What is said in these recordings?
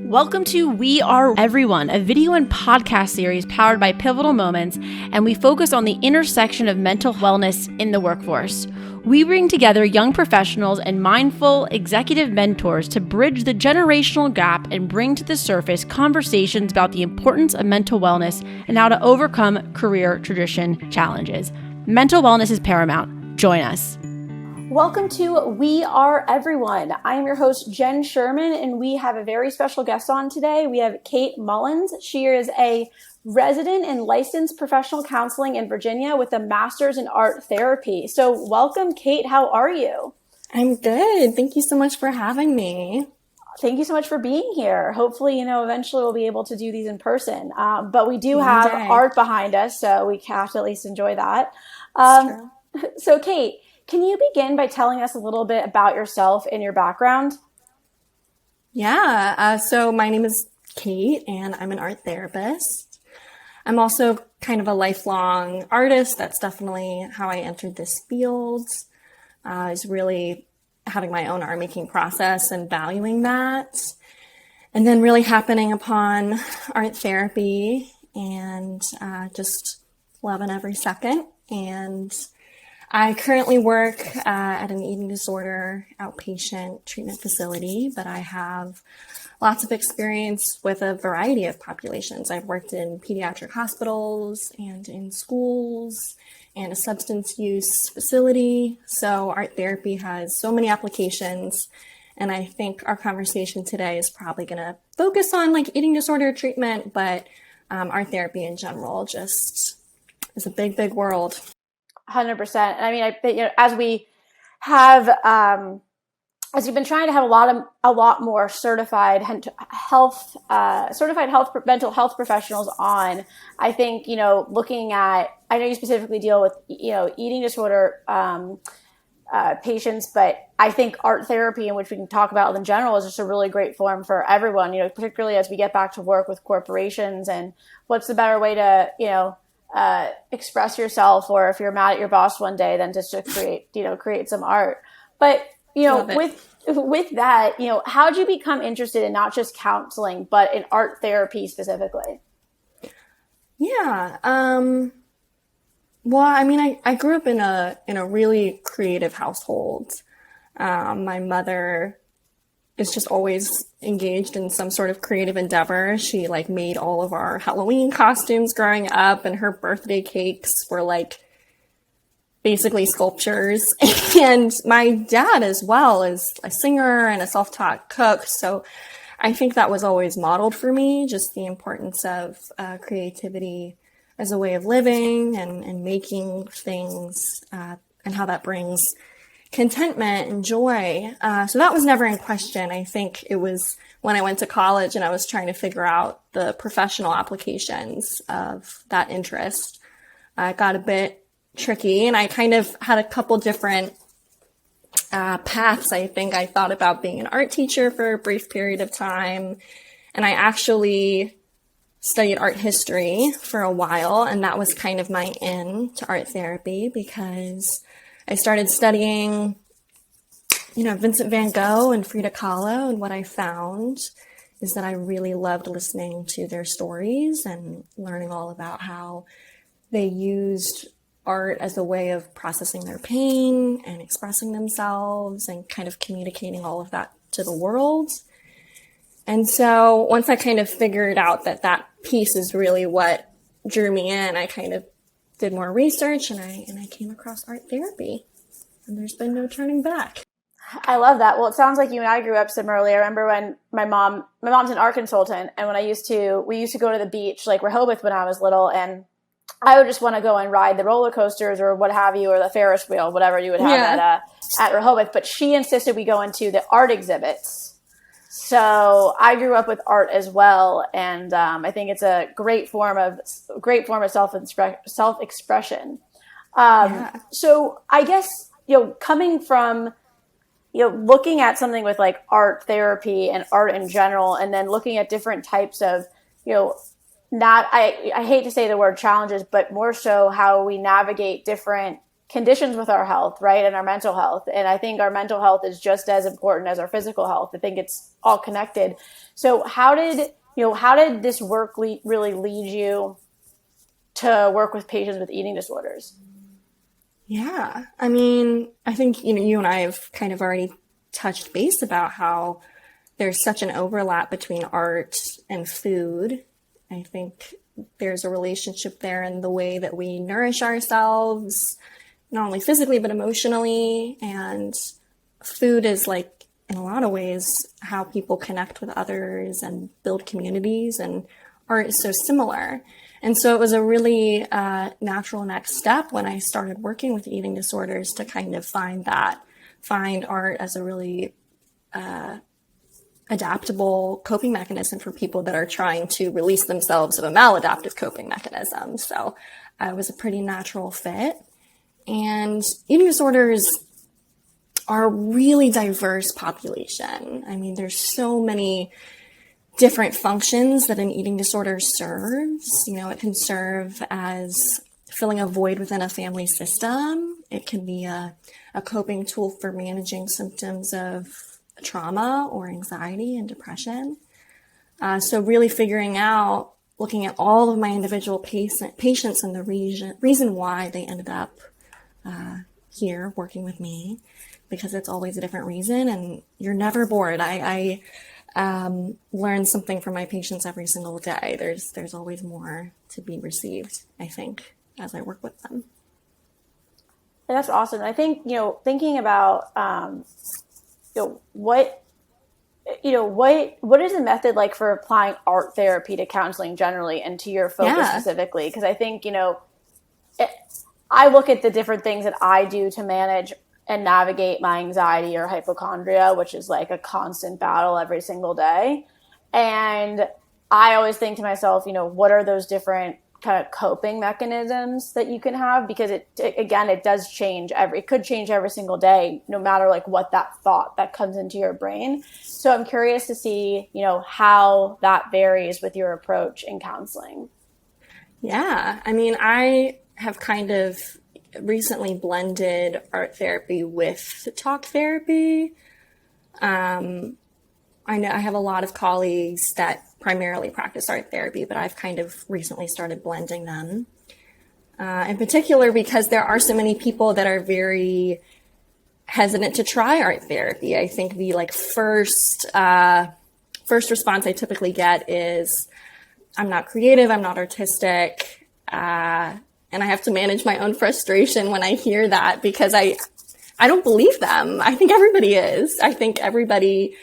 Welcome to We Are Everyone, a video and podcast series powered by Pivotal Moments, and we focus on the intersection of mental wellness in the workforce. We bring together young professionals and mindful executive mentors to bridge the generational gap and bring to the surface conversations about the importance of mental wellness and how to overcome career tradition challenges. Mental wellness is paramount. Join us. Welcome to We Are Everyone. I am your host, Jen Sherman, and we have a very special guest on today. We have Kate Mullins. She is a resident and licensed professional counseling in Virginia with a master's in art therapy. So welcome, Kate. How are you? I'm good. Thank you so much for having me. Thank you so much for being here. Hopefully, eventually we'll be able to do these in person. But we do have art behind us, so we have to at least enjoy that. So Kate, can you begin by telling us a little bit about yourself and your background? Yeah. So my name is Kate, and I'm an art therapist. I'm also kind of a lifelong artist. That's definitely how I entered this field, is really having my own art making process and valuing that. And then really happening upon art therapy and just loving every second. And I currently work at an eating disorder outpatient treatment facility, but I have lots of experience with a variety of populations. I've worked in pediatric hospitals and in schools and a substance use facility. So art therapy has so many applications. And I think our conversation today is probably going to focus on like eating disorder treatment, but art therapy in general just is a big, big world. 100%. And I mean, I think, as we have, as you've been trying to have a lot more certified mental health professionals on, I think, looking at, I know you specifically deal with, eating disorder, patients, but I think art therapy, in which we can talk about in general, is just a really great form for everyone, particularly as we get back to work with corporations, and what's the better way to, express yourself, or if you're mad at your boss one day, then just to create some art. But, with that, how'd you become interested in not just counseling, but in art therapy specifically? Yeah. Well, I mean, I grew up in a really creative household. My mother is just always engaged in some sort of creative endeavor. She made all of our Halloween costumes growing up, and her birthday cakes were basically sculptures. And my dad as well is a singer and a self-taught cook. So I think that was always modeled for me, just the importance of creativity as a way of living and making things, and how that brings contentment and joy. So that was never in question. I think it was when I went to college and I was trying to figure out the professional applications of that interest. It got a bit tricky, and I kind of had a couple different paths. I think I thought about being an art teacher for a brief period of time, and I actually studied art history for a while, and that was kind of my in to art therapy, because I started studying, Vincent van Gogh and Frida Kahlo, and what I found is that I really loved listening to their stories and learning all about how they used art as a way of processing their pain and expressing themselves and kind of communicating all of that to the world. And so once I kind of figured out that piece is really what drew me in, I kind of did more research, and I came across art therapy, and there's been no turning back. I love that. Well, it sounds like you and I grew up similarly. I remember when my mom's an art consultant, and when we used to go to the beach, like Rehoboth, when I was little, and I would just want to go and ride the roller coasters or what have you, or the Ferris wheel, whatever you would have at Rehoboth. But she insisted we go into the art exhibits. So I grew up with art as well, and I think it's a great form of self-expression. So I guess coming from looking at something with like art therapy and art in general, and then looking at different types of I hate to say the word challenges, but more so how we navigate different conditions with our health, right? And our mental health. And I think our mental health is just as important as our physical health. I think it's all connected. So how did this work really lead you to work with patients with eating disorders? Yeah. I mean, I think, you and I have kind of already touched base about how there's such an overlap between art and food. I think there's a relationship there in the way that we nourish ourselves, not only physically, but emotionally. And food is like, in a lot of ways, how people connect with others and build communities. And art is so similar. And so it was a really natural next step when I started working with eating disorders to kind of find art as a really adaptable coping mechanism for people that are trying to release themselves of a maladaptive coping mechanism. So it was a pretty natural fit. And eating disorders are a really diverse population. I mean, there's so many different functions that an eating disorder serves. It can serve as filling a void within a family system. It can be a coping tool for managing symptoms of trauma or anxiety and depression. So really looking at all of my individual patients and the reason why they ended up here working with me, because it's always a different reason and you're never bored. I learn something from my patients every single day. There's always more to be received, I think, as I work with them. That's awesome. I think, thinking about, what is the method like for applying art therapy to counseling generally and to your focus specifically? Because I think, I look at the different things that I do to manage and navigate my anxiety or hypochondria, which is like a constant battle every single day. And I always think to myself, what are those different kind of coping mechanisms that you can have? Because it does change it could change every single day, no matter like what that thought that comes into your brain. So I'm curious to see, how that varies with your approach in counseling. Yeah. I mean, I have kind of recently blended art therapy with talk therapy. I know I have a lot of colleagues that primarily practice art therapy, but I've kind of recently started blending them. In particular, because there are so many people that are very hesitant to try art therapy. I think the first response I typically get is, I'm not creative, I'm not artistic, and I have to manage my own frustration when I hear that, because I don't believe them. I think everybody is. I think everybody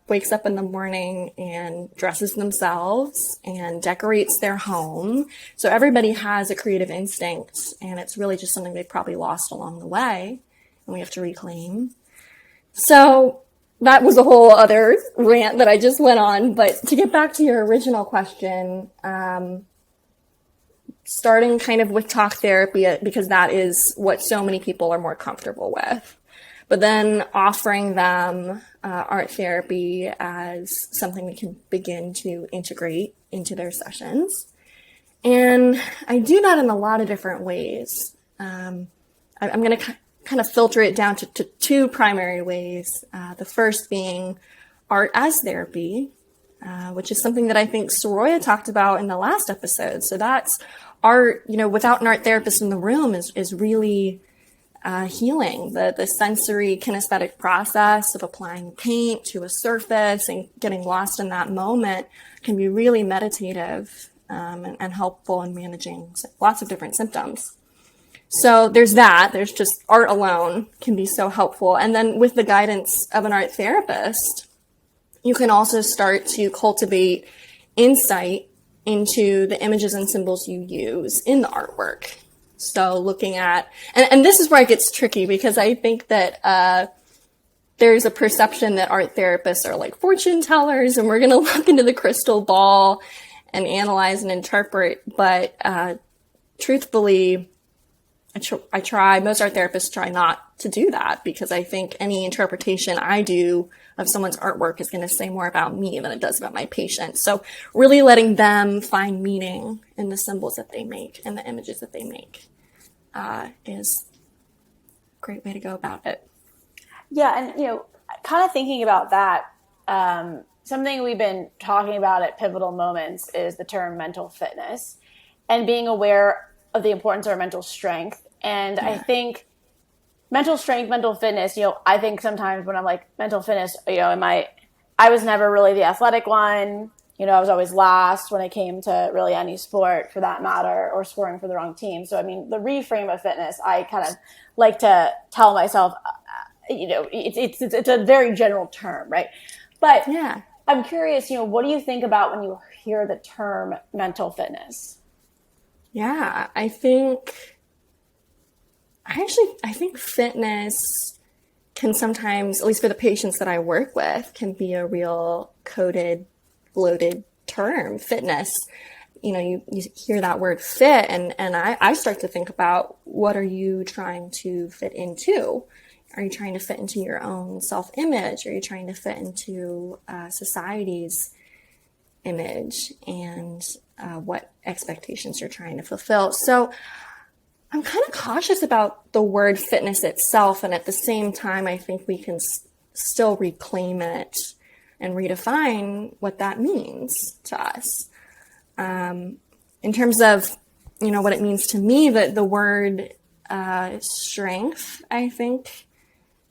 wakes up in the morning and dresses themselves and decorates their home. So everybody has a creative instinct, and it's really just something they've probably lost along the way, and we have to reclaim. So that was a whole other rant that I just went on. But to get back to your original question, starting kind of with talk therapy, because that is what so many people are more comfortable with. But then offering them art therapy as something we can begin to integrate into their sessions. And I do that in a lot of different ways. I'm going to kind of filter it down to two primary ways. The first being art as therapy, which is something that I think Soraya talked about in the last episode. So that's art, without an art therapist in the room is really healing. The sensory kinesthetic process of applying paint to a surface and getting lost in that moment can be really meditative and helpful in managing lots of different symptoms. So there's that. There's just art alone can be so helpful. And then with the guidance of an art therapist, you can also start to cultivate insight into the images and symbols you use in the artwork. So looking at, and this is where it gets tricky, because I think that there's a perception that art therapists are like fortune tellers and we're going to look into the crystal ball and analyze and interpret. But truthfully, most art therapists try not to do that, because I think any interpretation I do of someone's artwork is going to say more about me than it does about my patient. So really letting them find meaning in the symbols that they make and the images that they make is great way to go about it. Yeah. And, kind of thinking about that, something we've been talking about at Pivotal Moments is the term mental fitness and being aware of the importance of our mental strength. And I think mental strength, mental fitness, I think sometimes when I'm like mental fitness, I was never really the athletic one. I was always last when it came to really any sport for that matter, or scoring for the wrong team. So, the reframe of fitness, I kind of like to tell myself, it's a very general term, right? But Yeah. I'm curious, what do you think about when you hear the term mental fitness? Yeah, I think fitness can sometimes, at least for the patients that I work with, can be a real coded, bloated term, fitness. You hear that word fit, and I start to think about, what are you trying to fit into? Are you trying to fit into your own self-image? Are you trying to fit into society's image, and what expectations you're trying to fulfill? So I'm kind of cautious about the word fitness itself, and at the same time, I think we can still reclaim it and redefine what that means to us. In terms of, what it means to me, the word strength, I think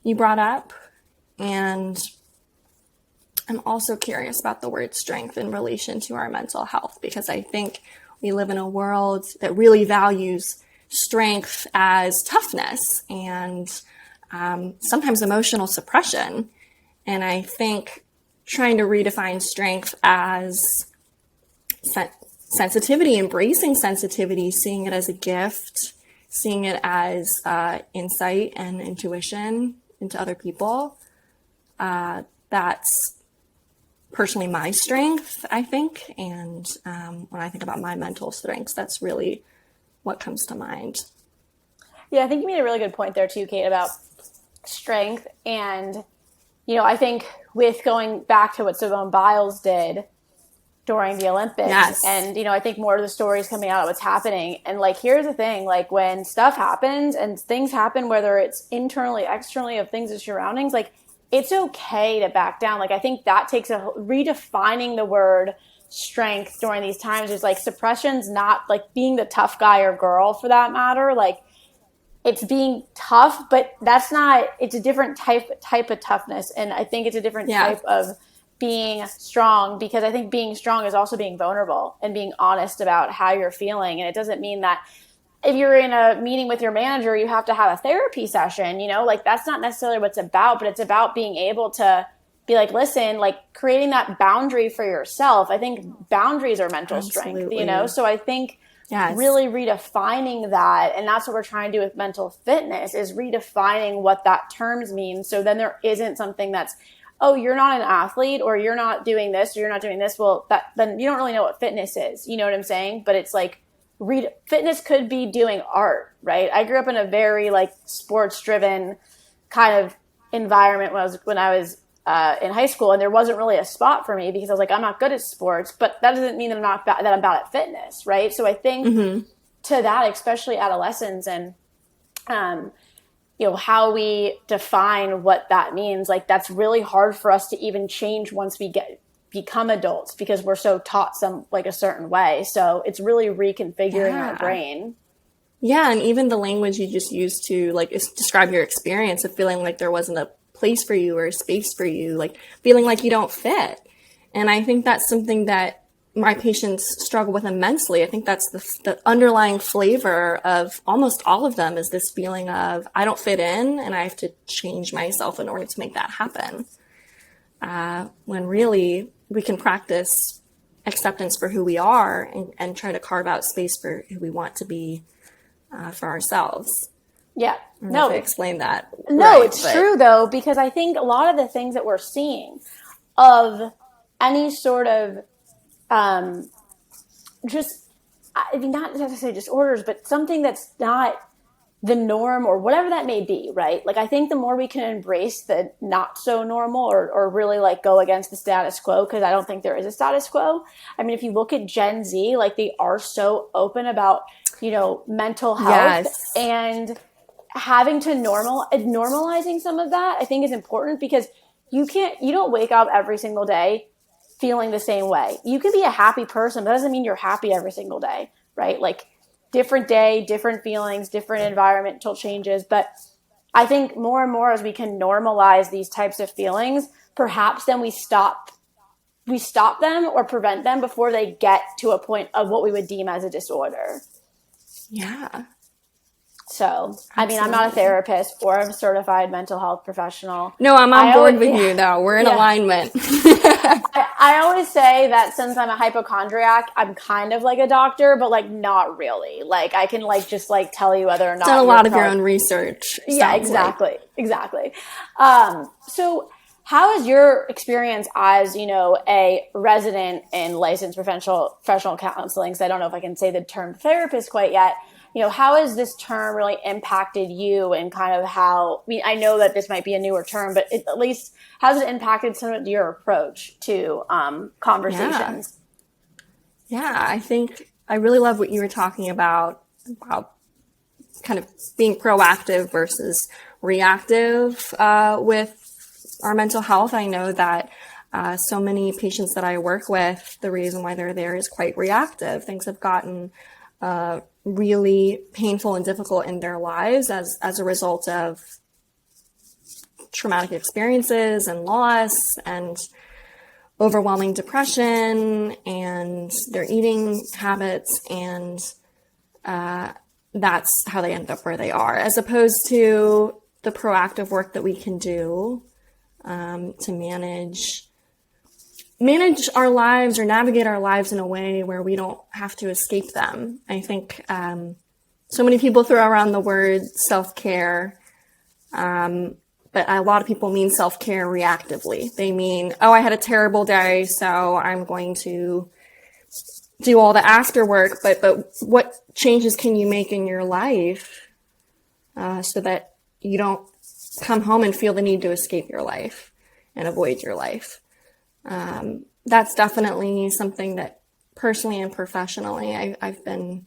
you brought up, and I'm also curious about the word strength in relation to our mental health, because I think we live in a world that really values strength as toughness and sometimes emotional suppression. And I think trying to redefine strength as sensitivity, embracing sensitivity, seeing it as a gift, seeing it as insight and intuition into other people, that's personally my strength, I think. And when I think about my mental strengths, that's really what comes to mind. Yeah, I think you made a really good point there too, Kate, about strength. And, I think with going back to what Simone Biles did during the Olympics, Yes. and, I think more of the stories coming out of what's happening. And here's the thing, when stuff happens and things happen, whether it's internally, externally, of things, of surroundings, it's okay to back down. I think that takes redefining the word strength during these times. Is suppression's not being the tough guy or girl, for that matter. It's being tough, but that's not, it's a different type of toughness. And I think it's a different type of being strong, because I think being strong is also being vulnerable and being honest about how you're feeling. And it doesn't mean that if you're in a meeting with your manager, you have to have a therapy session, that's not necessarily what it's about, but it's about being able to be listen, creating that boundary for yourself. I think boundaries are mental Absolutely. strength, so I think really redefining that. And that's what we're trying to do with mental fitness, is redefining what that terms means. So then there isn't something that's, oh, you're not an athlete, or you're not doing this, or you're not doing this. Well, then you don't really know what fitness is. You know what I'm saying? But it's fitness could be doing art, right? I grew up in a very sports driven kind of environment when I was in high school, and there wasn't really a spot for me, because I was I'm not good at sports, but that doesn't mean that I'm bad at fitness, right? So I think to that, especially adolescents, and how we define what that means, that's really hard for us to even change once we become adults, because we're so taught a certain way. So it's really reconfiguring our brain. Yeah. And even the language you just used to describe your experience of feeling like there wasn't a place for you or a space for you, feeling like you don't fit. And I think that's something that my patients struggle with immensely. I think that's the underlying flavor of almost all of them, is this feeling of, I don't fit in and I have to change myself in order to make that happen. When really we can practice acceptance for who we are, and try to carve out space for who we want to be for ourselves. Yeah. No, to explain that. No, right, it's true though, because I think a lot of the things that we're seeing of any sort of not necessarily disorders, but something that's not the norm, or whatever that may be, right? I think the more we can embrace the not so normal, or really go against the status quo, because I don't think there is a status quo. If you look at Gen Z, they are so open about, mental health. Yes. And having to normalizing some of that, I think is important, because you don't wake up every single day feeling the same way. You can be a happy person, but that doesn't mean you're happy every single day, right? Like, different day, different feelings, different environmental changes. But I think more and more as we can normalize these types of feelings, perhaps then we stop them or prevent them before they get to a point of what we would deem as a disorder. Yeah. So, I mean, I'm not a therapist or a certified mental health professional. No, I'm on board with you, though. We're in alignment. I always say that since I'm a hypochondriac, I'm kind of like a doctor, but like not really. Like, I can like just like tell you whether or not. Done a lot of your own research. Yeah, exactly. So how is your experience as, a resident in licensed professional counseling? So I don't know if I can say the term therapist quite yet. How has this term really impacted you, and kind of how, I know that this might be a newer term, but at least how's it impacted some of your approach to conversations? Yeah, I think I really love what you were talking about kind of being proactive versus reactive with our mental health. I know that so many patients that I work with, the reason why they're there is quite reactive. Things have gotten really painful and difficult in their lives as a result of traumatic experiences and loss and overwhelming depression and their eating habits, and that's how they end up where they are, as opposed to the proactive work that we can do to manage our lives or navigate our lives in a way where we don't have to escape them. I think so many people throw around the word self-care, but a lot of people mean self-care reactively. They mean, I had a terrible day, so I'm going to do all the after work, but what changes can you make in your life so that you don't come home and feel the need to escape your life and avoid your life? That's definitely something that personally and professionally I've been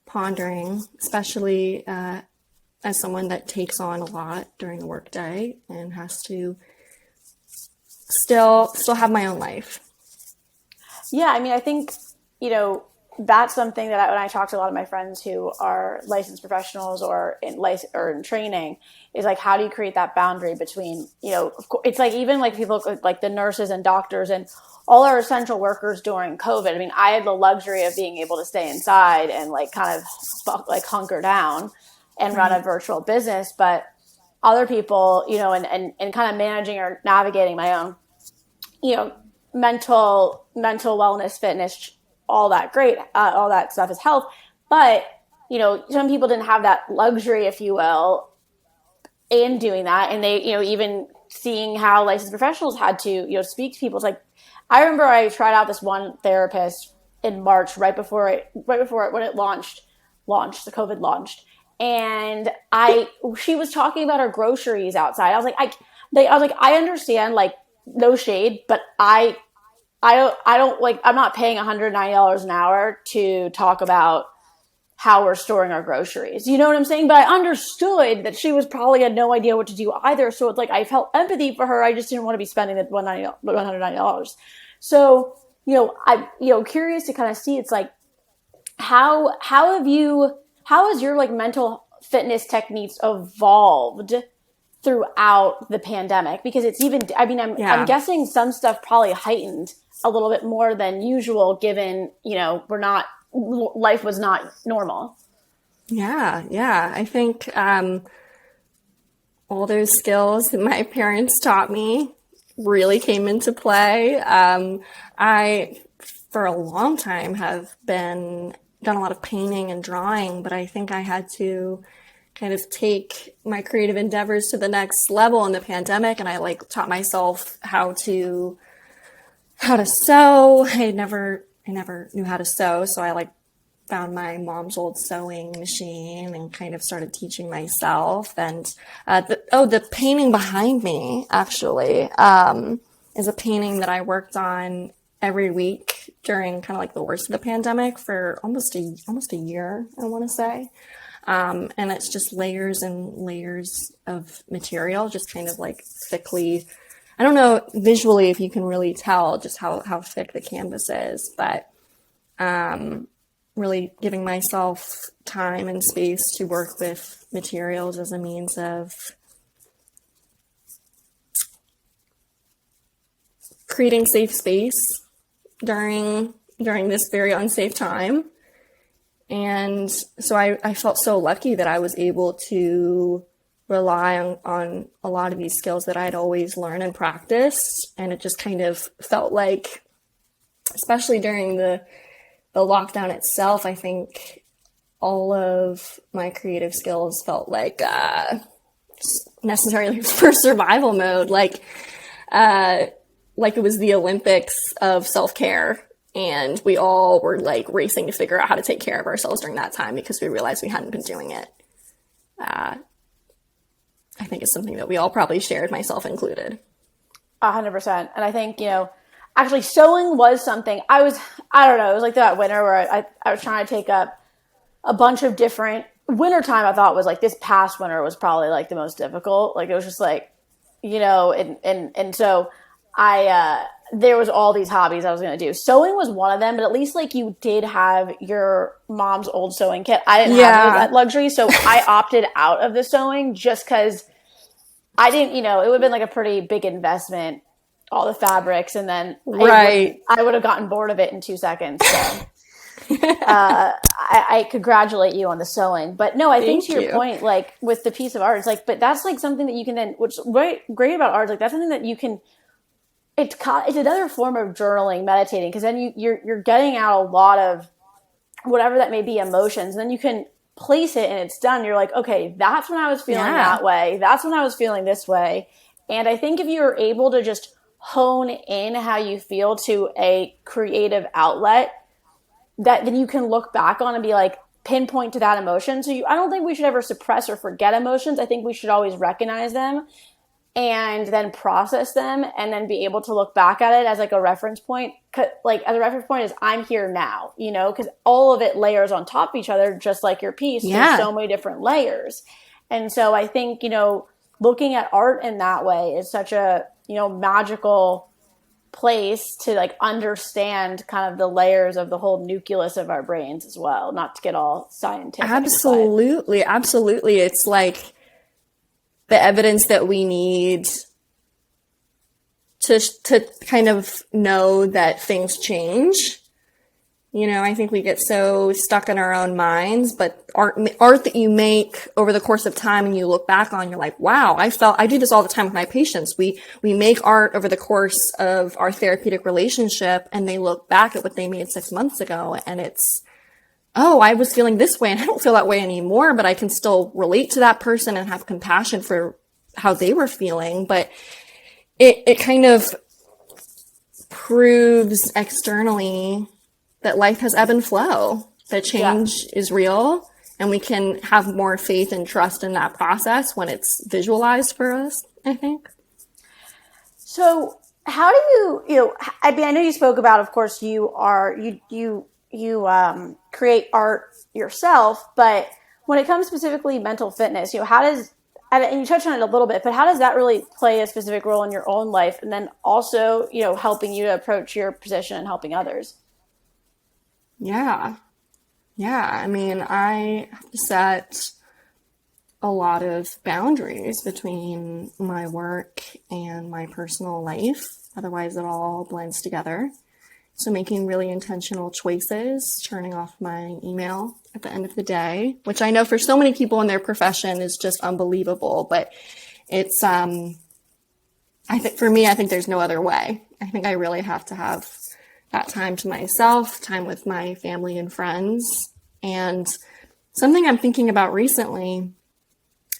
pondering, especially as someone that takes on a lot during the workday and has to still have my own life. Yeah, I think, that's something that when I talk to a lot of my friends who are licensed professionals or in training, is like, how do you create that boundary between, it's like, even like people like the nurses and doctors and all our essential workers during COVID. I had the luxury of being able to stay inside and like kind of like hunker down and run a virtual business, but other people, and kind of managing or navigating my own, mental wellness, fitness, all that great, all that stuff is health. But, some people didn't have that luxury, if you will, in doing that. And they, even seeing how licensed professionals had to, speak to people. It's like, I remember I tried out this one therapist in March, right before it, when it launched, the COVID launched. And she was talking about her groceries outside. I was like, I understand, like, no shade, but I don't like, I'm not paying $190 an hour to talk about how we're storing our groceries. You know what I'm saying? But I understood that she was probably had no idea what to do either. So it's like, I felt empathy for her. I just didn't want to be spending the $190. So, I'm, curious to kind of see, it's like, how has your like mental fitness techniques evolved throughout the pandemic? Because it's even, I'm guessing some stuff probably heightened a little bit more than usual, given, life was not normal. Yeah. I think all those skills that my parents taught me really came into play. I, for a long time, have done a lot of painting and drawing, but I think I had to kind of take my creative endeavors to the next level in the pandemic. And I like taught myself how to sew. I never knew how to sew. So I like found my mom's old sewing machine and kind of started teaching myself. And the painting behind me actually is a painting that I worked on every week during kind of like the worst of the pandemic for almost a year, I want to say. And it's just layers and layers of material, just kind of like thickly. I don't know visually if you can really tell just how thick the canvas is, but really giving myself time and space to work with materials as a means of creating safe space during this very unsafe time. And so I felt so lucky that I was able to rely on a lot of these skills that I'd always learned and practiced. And it just kind of felt like, especially during the lockdown itself, I think all of my creative skills felt like necessarily for survival mode, like it was the Olympics of self-care. And we all were like racing to figure out how to take care of ourselves during that time because we realized we hadn't been doing it. I think it's something that we all probably shared, myself included. 100%. And I think, actually sewing was something I don't know, it was like that winter where I was trying to take up a bunch of different wintertime. I thought was like this past winter was probably like the most difficult. Like it was just like, and so there was all these hobbies I was going to do. Sewing was one of them, but at least like you did have your mom's old sewing kit. I didn't have that luxury. So I opted out of the sewing just because I didn't, it would have been like a pretty big investment, all the fabrics. And then I would have gotten bored of it in 2 seconds. So I congratulate you on the sewing, but no, I think to your point, like with the piece of art, it's like, but that's like something that you can then, which is great about art. Like that's something that you can, it's another form of journaling, meditating, because then you're getting out a lot of whatever that may be emotions, and then you can place it and it's done. You're like, okay, that's when I was feeling that way. That's when I was feeling this way. And I think if you're able to just hone in how you feel to a creative outlet, that then you can look back on and be like, pinpoint to that emotion. So I don't think we should ever suppress or forget emotions. I think we should always recognize them and then process them and then be able to look back at it as like a reference point. Like as a reference point is I'm here now, because all of it layers on top of each other, just like your piece. There's so many different layers. And so I think, looking at art in that way is such a, magical place to like understand kind of the layers of the whole nucleus of our brains as well, not to get all scientific. Absolutely. It's like the evidence that we need to kind of know that things change. I think we get so stuck in our own minds, but art that you make over the course of time and you look back on, you're like, wow, I do this all the time with my patients. We make art over the course of our therapeutic relationship and they look back at what they made 6 months ago and it's, oh, I was feeling this way and I don't feel that way anymore, but I can still relate to that person and have compassion for how they were feeling. But it kind of proves externally that life has ebb and flow, that change is real, and we can have more faith and trust in that process when it's visualized for us, I think. So how do you, I know you spoke about, of course, you create art yourself, but when it comes specifically mental fitness, how does, and you touched on it a little bit, but how does that really play a specific role in your own life? And then also, helping you to approach your position and helping others? Yeah. I have to set a lot of boundaries between my work and my personal life. Otherwise, it all blends together. So making really intentional choices, turning off my email at the end of the day, which I know for so many people in their profession is just unbelievable, but it's, I think there's no other way. I think I really have to have that time to myself, time with my family and friends. And something I'm thinking about recently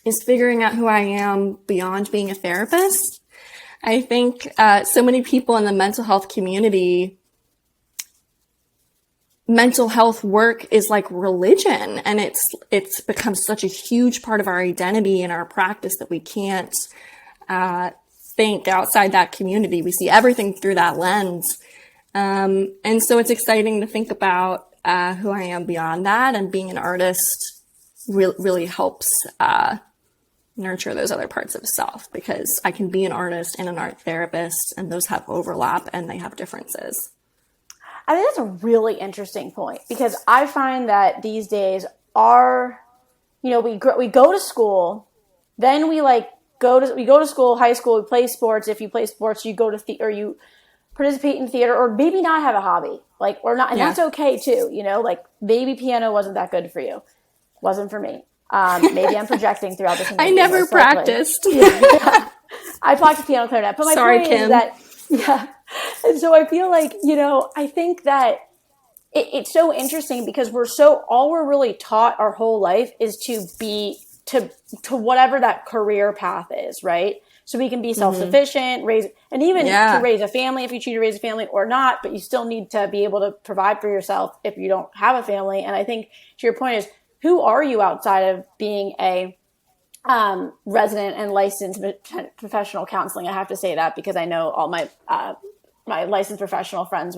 is figuring out who I am beyond being a therapist. I think so many people in the mental health community, mental health work is like religion, and it's become such a huge part of our identity and our practice that we can't think outside that community. We see everything through that lens. And so it's exciting to think about who I am beyond that, and being an artist really helps nurture those other parts of self, because I can be an artist and an art therapist, and those have overlap and they have differences. I think that's a really interesting point, because I find that these days our, we go to school, then we go to school, high school, we play sports. If you play sports, you go to or you participate in theater, or maybe not have a hobby, or not, and that's okay too. Maybe piano wasn't that good for you, wasn't for me. Maybe I'm projecting throughout this. I never practiced. Yeah. I practiced piano, clarinet, but my point Kim. is that and so I feel like I think that it's so interesting, because all we're really taught our whole life is to be to whatever that career path is, right? So we can be self-sufficient, to raise a family if you choose to raise a family or not, but you still need to be able to provide for yourself if you don't have a family. And I think to your point is, who are you outside of being a resident and licensed professional counseling? I have to say that because I know all my licensed professional friends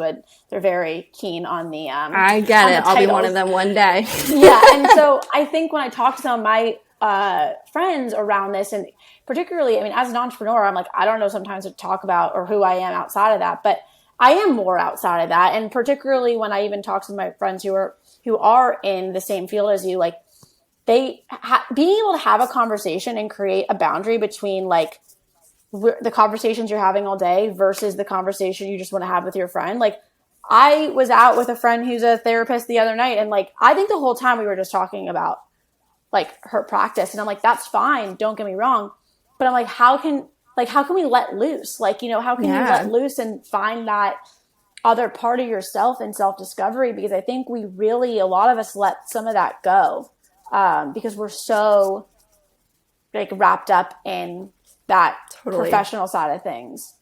they're very keen on the I get it. I'll be one of them one day. Yeah. And so I think when I talk to some of my friends around this, and particularly, as an entrepreneur, I'm like, I don't know sometimes to talk about or who I am outside of that, but I am more outside of that. And particularly when I even talk to my friends who are in the same field as you, being able to have a conversation and create a boundary between the conversations you're having all day versus the conversation you just want to have with your friend. I was out with a friend who's a therapist the other night, and I think the whole time we were just talking about her practice, and I'm like, that's fine, don't get me wrong, but I'm like, how can we let loose? How can you let loose and find that other part of yourself and self-discovery? Because I think a lot of us let some of that go because we're so wrapped up in that professional side of things.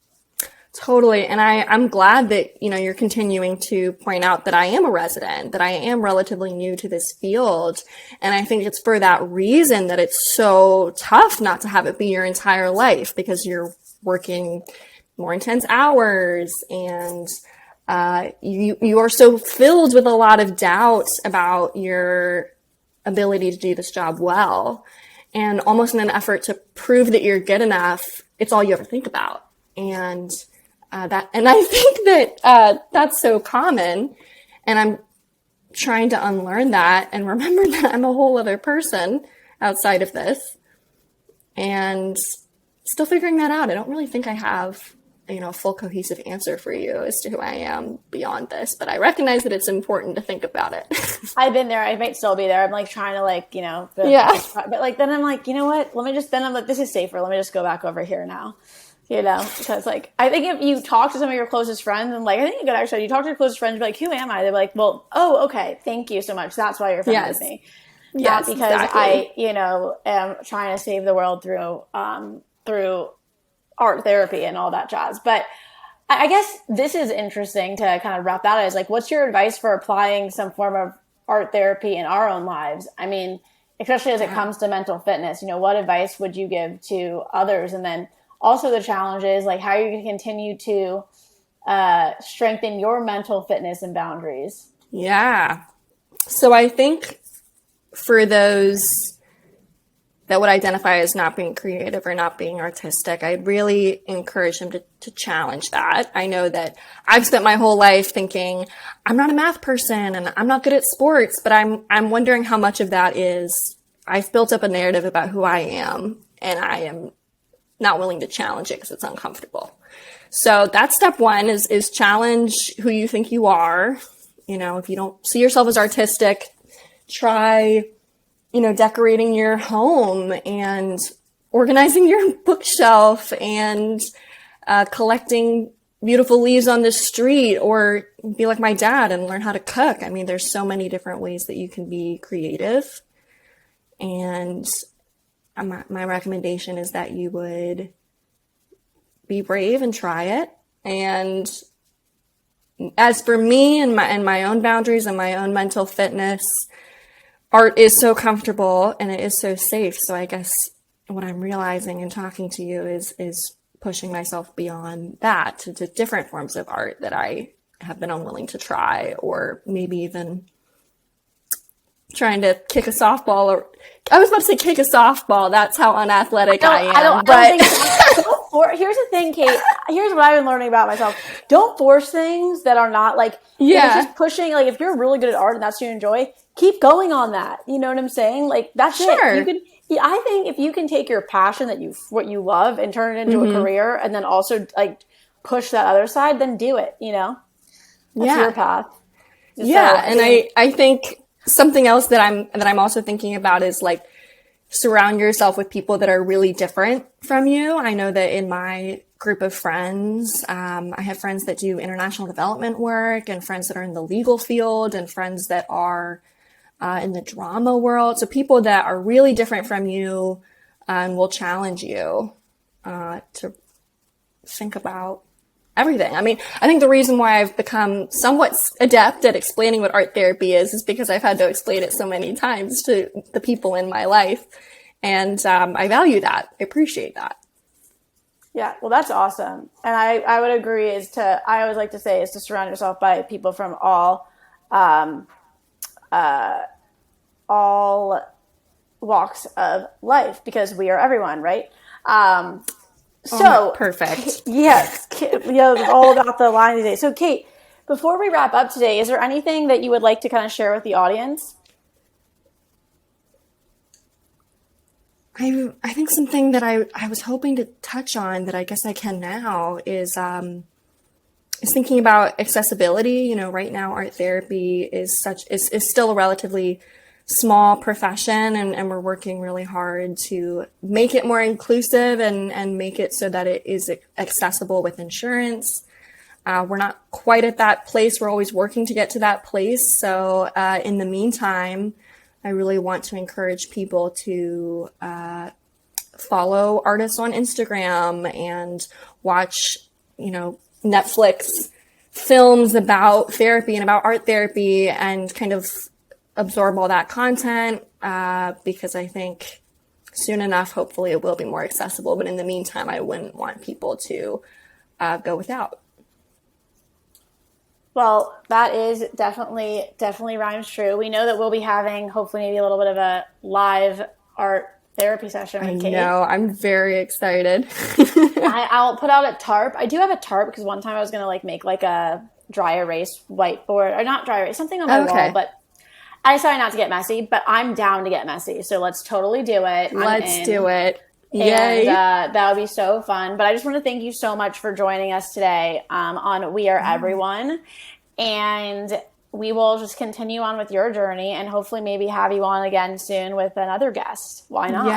Totally. And I'm glad that, you're continuing to point out that I am a resident, that I am relatively new to this field. And I think it's for that reason that it's so tough not to have it be your entire life, because you're working more intense hours, and you are so filled with a lot of doubt about your ability to do this job well. And almost in an effort to prove that you're good enough, it's all you ever think about. And I think that that's so common, and I'm trying to unlearn that and remember that I'm a whole other person outside of this, and still figuring that out. I don't really think I have, a full cohesive answer for you as to who I am beyond this, but I recognize that it's important to think about it. I've been there. I might still be there. I'm trying to but then I'm like, you know what? I'm like, this is safer. Let me just go back over here now. Because I think if you talk to some of your closest friends, and I think you could actually, you talk to your closest friends, be like, who am I? They're like, well, oh, okay. Thank you so much. That's why you're friends with me. Not because exactly. I, am trying to save the world through art therapy and all that jazz. But I guess this is interesting to kind of wrap that as what's your advice for applying some form of art therapy in our own lives? Especially as it comes to mental fitness, what advice would you give to others? And then also the challenges, how are you going to continue to strengthen your mental fitness and boundaries? Yeah. So I think for those that would identify as not being creative or not being artistic, I'd really encourage them to challenge that. I know that I've spent my whole life thinking I'm not a math person and I'm not good at sports, but I'm wondering how much of that is I've built up a narrative about who I am, and I am not willing to challenge it because it's uncomfortable. So that's step one is challenge who you think you are. If you don't see yourself as artistic, try, decorating your home and organizing your bookshelf and collecting beautiful leaves on the street, or be like my dad and learn how to cook. There's so many different ways that you can be creative. And my recommendation is that you would be brave and try it. And as for me and my own boundaries and my own mental fitness, art is so comfortable and it is so safe. So I guess what I'm realizing in talking to you is pushing myself beyond that to different forms of art that I have been unwilling to try, or maybe even trying to kick a softball, or I was about to say kick a softball. That's how unathletic I am. I don't think here's the thing, Kate. Here's what I've been learning about myself. Don't force things that are not like, if it's just pushing, like if you're really good at art and that's what you enjoy, keep going on that. You know what I'm saying? Like that's it. I think if you can take your passion what you love and turn it into a career, and then also like push that other side, then do it, That's your path. I think something else that I'm also thinking about is like surround yourself with people that are really different from you. I know that in my group of friends, I have friends that do international development work, and friends that are in the legal field, and friends that are in the drama world. So people that are really different from you and will challenge you to think about everything. I mean, I think the reason why I've become somewhat adept at explaining what art therapy is because I've had to explain it so many times to the people in my life. And I value that. I appreciate that. Yeah, well, that's awesome. And I would agree I always like to say is to surround yourself by people from all walks of life, because we are everyone, right? So perfect. Yes, all about the line today. So, Kate, before we wrap up today, is there anything that you would like to kind of share with the audience? I think something that I was hoping to touch on that I guess I can now is thinking about accessibility. Right now art therapy is still a relatively small profession, and we're working really hard to make it more inclusive and make it so that it is accessible with insurance. We're not quite at that place. We're always working to get to that place. So in the meantime, I really want to encourage people to follow artists on Instagram and watch, Netflix films about therapy and about art therapy, and kind of absorb all that content, because I think soon enough, hopefully it will be more accessible. But in the meantime, I wouldn't want people to go without. Well, that is definitely rhymes true. We know that we'll be having hopefully maybe a little bit of a live art therapy session with Kate. I know. I'm very excited. I'll put out a tarp. I do have a tarp because one time I was going to make like a dry erase whiteboard, or not dry erase, something on my wall, but I decided not to get messy, but I'm down to get messy. So let's totally do it. Let's do it. Yay. And that would be so fun. But I just want to thank you so much for joining us today on We Are Everyone. And we will just continue on with your journey, and hopefully maybe have you on again soon with another guest. Why not?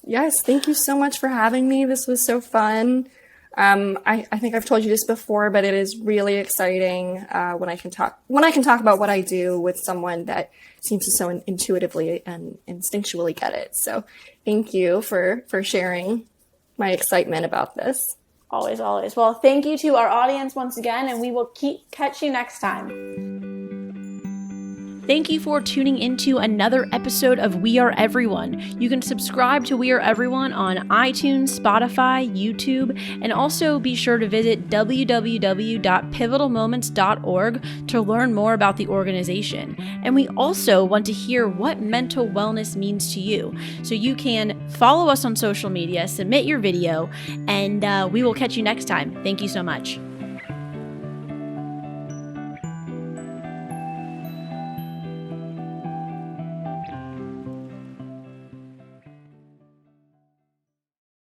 Yes. Thank you so much for having me. This was so fun. I think I've told you this before, but it is really exciting when I can talk about what I do with someone that seems to so intuitively and instinctually get it. So thank you for sharing my excitement about this. Always. Well, thank you to our audience once again, and we will catch you next time. Thank you for tuning into another episode of We Are Everyone. You can subscribe to We Are Everyone on iTunes, Spotify, YouTube, and also be sure to visit www.pivotalmoments.org to learn more about the organization. And we also want to hear what mental wellness means to you. So you can follow us on social media, submit your video, and we will catch you next time. Thank you so much.